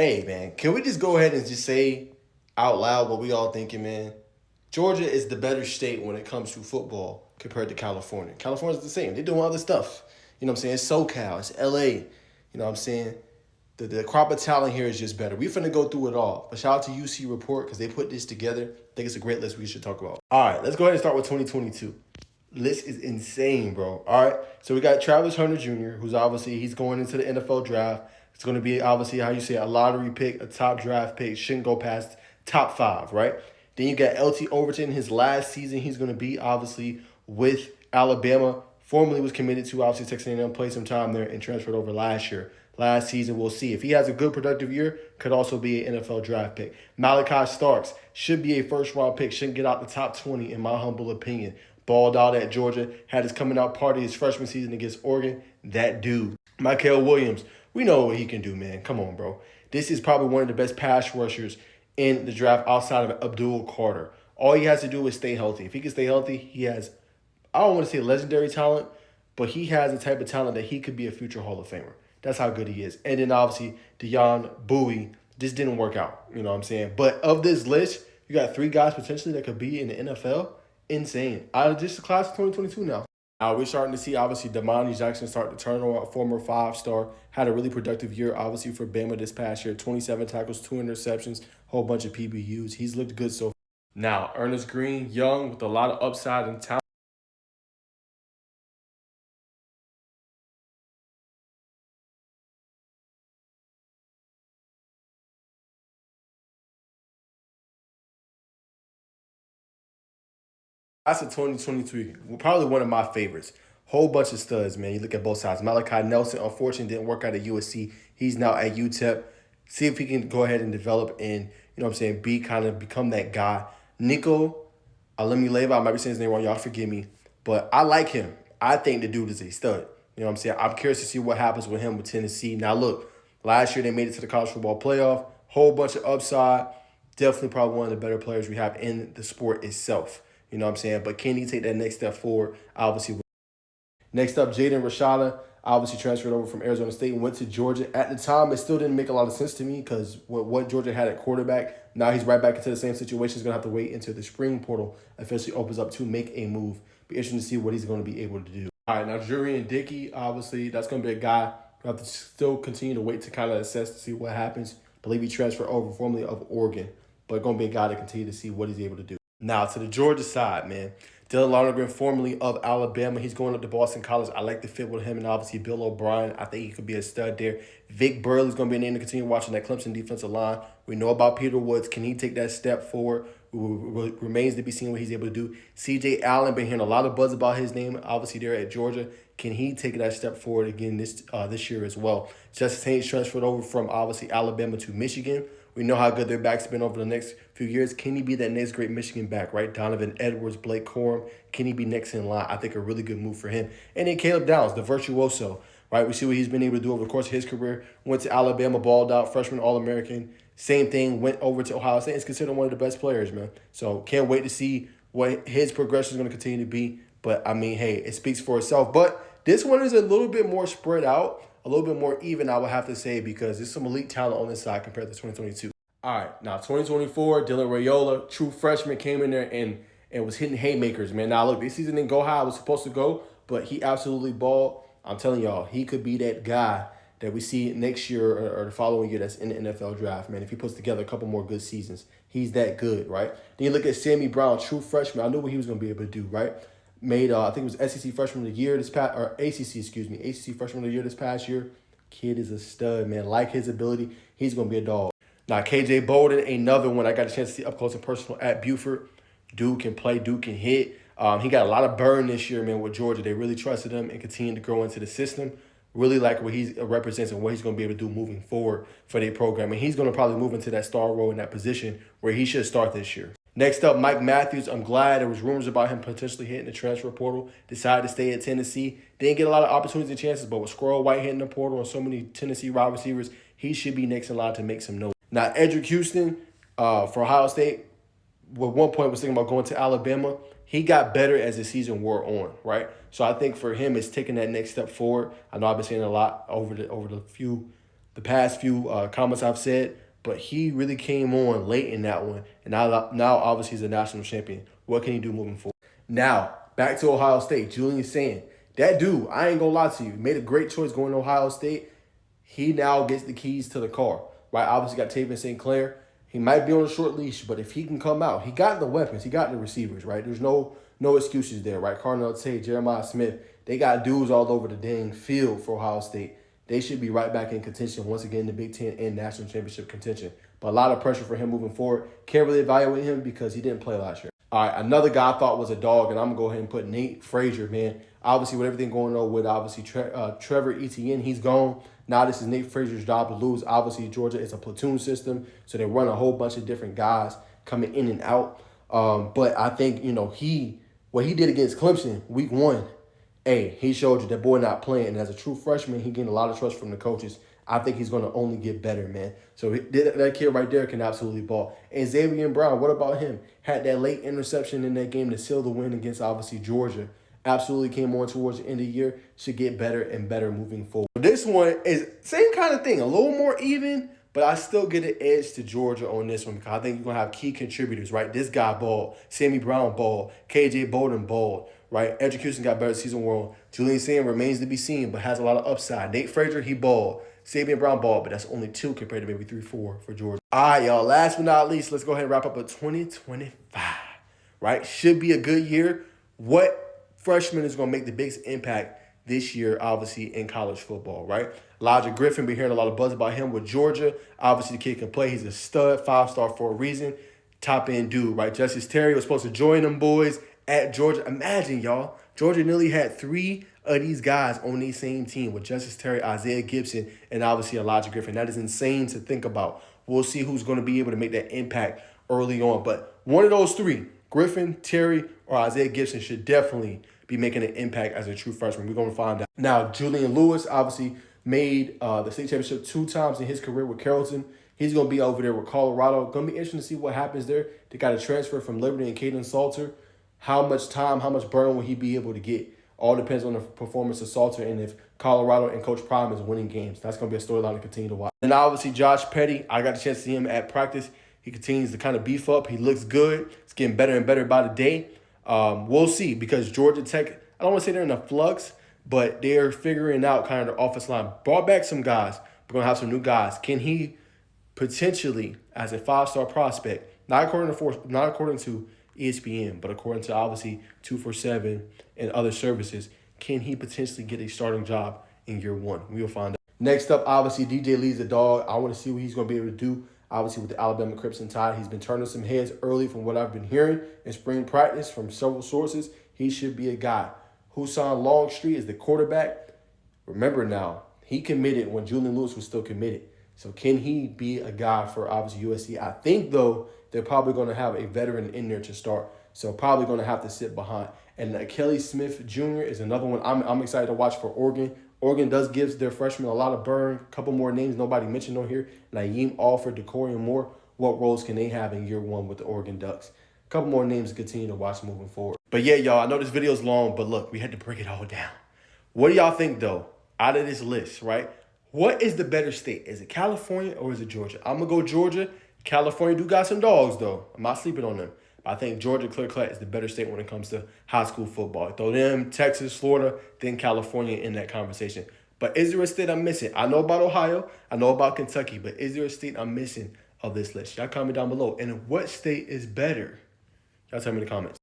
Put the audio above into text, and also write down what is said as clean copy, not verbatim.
Hey, man, can we just go ahead and just say out loud what we all thinking, man? Georgia is the better state when it comes to football compared to California. California's the same. They're doing other stuff. You know what I'm saying? It's SoCal, it's LA. You know what I'm saying? The crop of talent here is just better. We finna go through it all. But shout out to UC Report because they put this together. I think it's a great list we should talk about. All right, let's go ahead and start with 2022. List is insane, bro. All right, so we got Travis Hunter Jr., who's obviously he's going into the NFL draft. It's going to be obviously how you say a lottery pick, a top draft pick. Shouldn't go past top five, right? Then you got LT Overton. His last season, he's going to be obviously with Alabama. Formerly was committed to obviously Texas A&M, played some time there and transferred over last year. Last season, we'll see. If he has a good productive year, could also be an NFL draft pick. Malachi Starks should be a first-round pick. Shouldn't get out the top 20, in my humble opinion. Balled out at Georgia. Had his coming out party his freshman season against Oregon. That dude. Mykel Williams. We know what he can do, man. Come on, bro. This is probably one of the best pass rushers in the draft outside of Abdul Carter. All he has to do is stay healthy. If he can stay healthy, he has, I don't want to say legendary talent, but he has the type of talent that he could be a future Hall of Famer. That's how good he is. And then obviously, Deon Bowie just didn't work out. You know what I'm saying? But of this list, you got three guys potentially that could be in the NFL. Insane. Out of just the class of 2022 now. We're starting to see, obviously, Damani Jackson start to turn on, a former five-star. Had a really productive year, obviously, for Bama this past year. 27 tackles, 2 interceptions, whole bunch of PBUs. He's looked good so far. Now, Ernest Green, young, with a lot of upside and talent. That's a 2023. Probably one of my favorites. Whole bunch of studs, man. You look at both sides. Malachi Nelson, unfortunately, didn't work out at USC. He's now at UTEP. See if he can go ahead and develop and, you know what I'm saying, become that guy. Nico Alemi I might be saying his name wrong. Y'all forgive me. But I like him. I think the dude is a stud. You know what I'm saying? I'm curious to see what happens with him with Tennessee. Now, look, last year they made it to the college football playoff. Whole bunch of upside. Definitely probably one of the better players we have in the sport itself. You know what I'm saying? But can he take that next step forward? Obviously. Next up, Jaden Rashada, obviously transferred over from Arizona State and went to Georgia. At the time, it still didn't make a lot of sense to me because what Georgia had at quarterback, now he's right back into the same situation. He's going to have to wait until the spring portal officially opens up to make a move. Be interesting to see what he's going to be able to do. All right, now Jurian Dickey, obviously, that's going to be a guy we have to still continue to wait to kind of assess to see what happens. I believe he transferred over formerly of Oregon, but going to be a guy to continue to see what he's able to do. Now, to the Georgia side, man. Dylan Lonergan, formerly of Alabama. He's going up to Boston College. I like the fit with him and obviously Bill O'Brien. I think he could be a stud there. Vic Burley's going to be a name to continue watching that Clemson defensive line. We know about Peter Woods. Can he take that step forward? Remains to be seen what he's able to do. C.J. Allen, been hearing a lot of buzz about his name, obviously there at Georgia. Can he take that step forward again this year as well? Justice Haynes transferred over from obviously Alabama to Michigan. We know how good their backs have been over the next few years. Can he be that next great Michigan back, right? Donovan Edwards, Blake Corum. Can he be next in line? I think a really good move for him. And then Caleb Downs, the virtuoso, right? We see what he's been able to do over the course of his career. Went to Alabama, balled out, freshman All-American. Same thing, went over to Ohio State. Is considered one of the best players, man. So can't wait to see what his progression is going to continue to be. But, I mean, hey, it speaks for itself. But this one is a little bit more spread out, a little bit more even, I would have to say, because there's some elite talent on this side compared to 2022. All right, now 2024, Dylan Rayola, true freshman, came in there and was hitting haymakers, man. Now, look, this season didn't go how it was supposed to go, but he absolutely balled. I'm telling y'all, he could be that guy that we see next year or the following year that's in the NFL draft, man. If he puts together a couple more good seasons, he's that good, right? Then you look at Sammy Brown, true freshman. I knew what he was going to be able to do, right? Made, I think it was SEC freshman of the year this past, or ACC freshman of the year this past year. Kid is a stud, man. Like his ability, he's going to be a dog. Now, KJ Bolden, another one I got a chance to see up close and personal at Buford. Dude can play, dude can hit. He got a lot of burn this year, man, with Georgia. They really trusted him and continued to grow into the system. Really like what he represents and what he's going to be able to do moving forward for their program. And he's going to probably move into that star role in that position where he should start this year. Next up, Mike Matthews. I'm glad there was rumors about him potentially hitting the transfer portal. Decided to stay at Tennessee. Didn't get a lot of opportunities and chances, but with Squirrel White hitting the portal and so many Tennessee wide receivers, he should be next in line to make some noise. Now, Edric Houston for Ohio State, at one point was thinking about going to Alabama. He got better as the season wore on, right? So I think for him, it's taking that next step forward. I know I've been saying a lot over the few the past few comments I've said, but he really came on late in that one. And now obviously he's a national champion. What can he do moving forward? Now, back to Ohio State. Julian Sayin. That dude, I ain't gonna lie to you, made a great choice going to Ohio State. He now gets the keys to the car, right? Obviously got Taven St. Clair. He might be on a short leash, but if he can come out, he got the weapons, he got the receivers, right? There's no excuses there, right? Carnell Tate, Jeremiah Smith, they got dudes all over the dang field for Ohio State. They should be right back in contention once again in the Big Ten and national championship contention. But a lot of pressure for him moving forward. Can't really evaluate him because he didn't play last year. All right, another guy I thought was a dog, and I'm going to go ahead and put Nate Frazier, man. Obviously, with everything going on with obviously Trevor Etienne, he's gone. Now this is Nate Frazier's job to lose. Obviously, Georgia is a platoon system, so they run a whole bunch of different guys coming in and out. But I think, what he did against Clemson week 1, hey, he showed you that boy not playing. And as a true freshman, he gained a lot of trust from the coaches. I think he's going to only get better, man. So that kid right there can absolutely ball. And Xavier Brown, what about him? Had that late interception in that game to seal the win against, obviously, Georgia. Absolutely came on towards the end of the year. Should get better and better moving forward. This one is same kind of thing. A little more even, but I still get an edge to Georgia on this one because I think you're going to have key contributors, right? This guy balled. Sammy Brown balled. KJ Bolden balled, right? Execution got better season one. Julian Sayin remains to be seen, but has a lot of upside. Nate Frazier, he balled. Sabian Brown balled, but that's only 2 compared to maybe 3, 4 for Georgia. All right, y'all. Last but not least, let's go ahead and wrap up with 2025, right? Should be a good year. What freshman is going to make the biggest impact this year, obviously, in college football, right? Elijah Griffin, been hearing a lot of buzz about him with Georgia. Obviously, the kid can play. He's a stud, 5-star for a reason. Top-end dude, right? Justice Terry was supposed to join them boys at Georgia. Imagine, y'all. Georgia nearly had 3 of these guys on the same team with Justice Terry, Isaiah Gibson, and obviously Elijah Griffin. That is insane to think about. We'll see who's going to be able to make that impact early on. But one of those 3, Griffin, Terry, or Isaiah Gibson, should definitely be making an impact as a true freshman. We're going to find out. Now, Julian Lewis obviously made the state championship 2 times in his career with Carrollton. He's going to be over there with Colorado. Going to be interesting to see what happens there. They got a transfer from Liberty and Caden Salter. How much time, how much burn will he be able to get? All depends on the performance of Salter and if Colorado and Coach Prime is winning games. That's going to be a storyline to continue to watch. And obviously, Josh Petty, I got a chance to see him at practice. He continues to kind of beef up. He looks good. It's getting better and better by the day. We'll see because Georgia Tech, I don't want to say they're in a flux, but they're figuring out kind of their offensive line. Brought back some guys. We're going to have some new guys. Can he potentially, as a 5-star prospect, not according to ESPN, but according to obviously 247 and other services, can he potentially get a starting job in year 1? We will find out. Next up, obviously, DJ Lee's a dog. I want to see what he's going to be able to do. Obviously, with the Alabama Crimson Tide, he's been turning some heads early from what I've been hearing in spring practice from several sources. He should be a guy. Husan Longstreet is the quarterback. Remember now, he committed when Julian Lewis was still committed. So can he be a guy for obviously USC? I think, though, they're probably going to have a veteran in there to start. So probably going to have to sit behind. And Kelly Smith Jr. is another one I'm excited to watch for Oregon. Oregon does give their freshmen a lot of burn. A couple more names nobody mentioned on here. Naeem Alford, Decorian Moore. What roles can they have in year 1 with the Oregon Ducks? A couple more names to continue to watch moving forward. But yeah, y'all, I know this video is long, but look, we had to break it all down. What do y'all think, though, out of this list, right? What is the better state? Is it California or is it Georgia? I'm going to go Georgia. California do got some dogs, though. I'm not sleeping on them. I think Georgia clear-cut is the better state when it comes to high school football. Throw them, Texas, Florida, then California in that conversation. But is there a state I'm missing? I know about Ohio. I know about Kentucky. But is there a state I'm missing of this list? Y'all comment down below. And what state is better? Y'all tell me in the comments.